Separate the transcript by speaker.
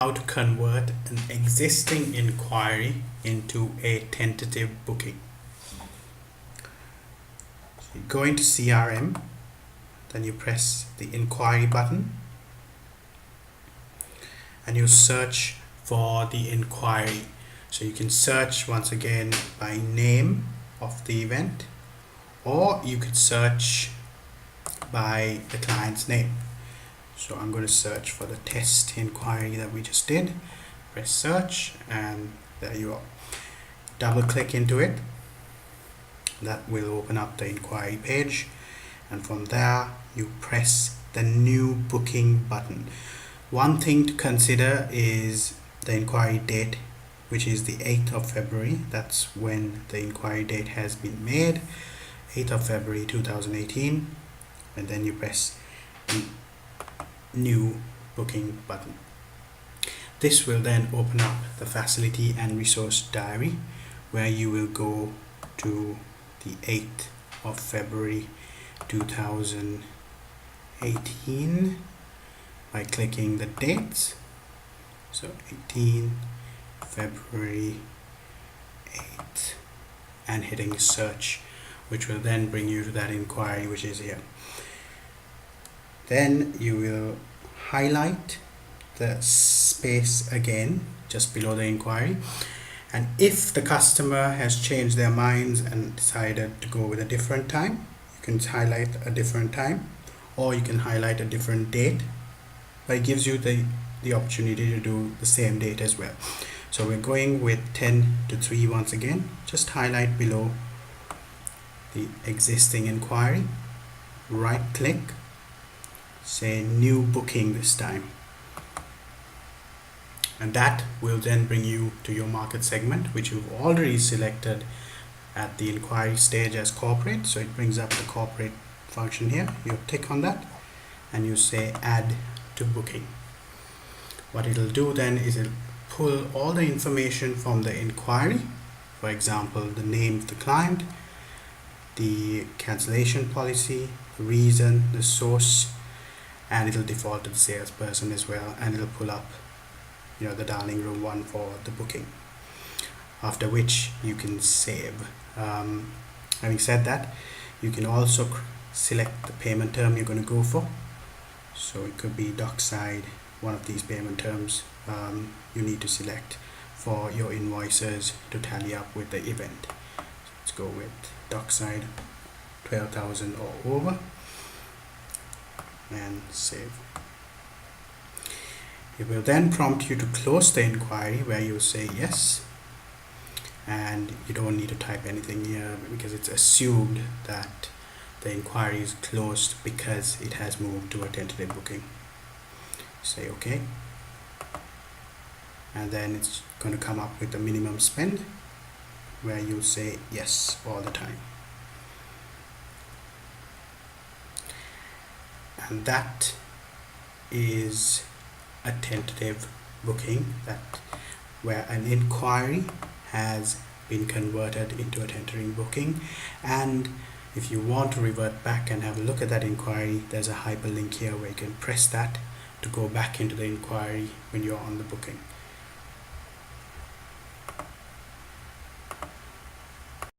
Speaker 1: How to convert an existing inquiry into a tentative booking. So you go into CRM, then you press the inquiry button and you search for the inquiry. So you can search once again by name of the event, or you could search by the client's name. So I'm going to search for the test inquiry that we just did. Press search and there you are. Double click into it. That will open up the inquiry page, and from there you press the new booking button. One thing to consider is the inquiry date, which is the 8th of February. That's when the inquiry date has been made, 8th of February 2018, and then you press the new booking button. This will then open up the facility and resource diary, where you will go to the 8th of February 2018 by clicking the dates. So 18 February 8th and hitting search, which will then bring you to that inquiry, which is here. Then you will highlight the space again just below the inquiry, and if the customer has changed their minds and decided to go with a different time, you can highlight a different time, or you can highlight a different date, but it gives you the opportunity to do the same date as well. So we're going with 10 to 3 once again. Just highlight below the existing inquiry, right click, say new booking this time, and that will then bring you to your market segment, which you've already selected at the inquiry stage as corporate. So it brings up the corporate function here. You tick on that and you say add to booking. What it'll do then is it'll pull all the information from the inquiry, for example the name of the client, the cancellation policy, the reason, the source, and it'll default to the salesperson as well, and it'll pull up the dining room one for the booking, after which you can save. Having said that, you can also select the payment term you're going to go for. So it could be Dockside, one of these payment terms you need to select for your invoices to tally up with the event. So let's go with Dockside, 12,000 or over, and save. It will then prompt you to close the inquiry, where you say yes, and you don't need to type anything here because it's assumed that the inquiry is closed because it has moved to a tentative booking. Say OK, and then it's going to come up with the minimum spend, where you say yes all the time. And that is a tentative booking, where an inquiry has been converted into a tentative booking. And if you want to revert back and have a look at that inquiry, there's a hyperlink here where you can press that to go back into the inquiry when you're on the booking.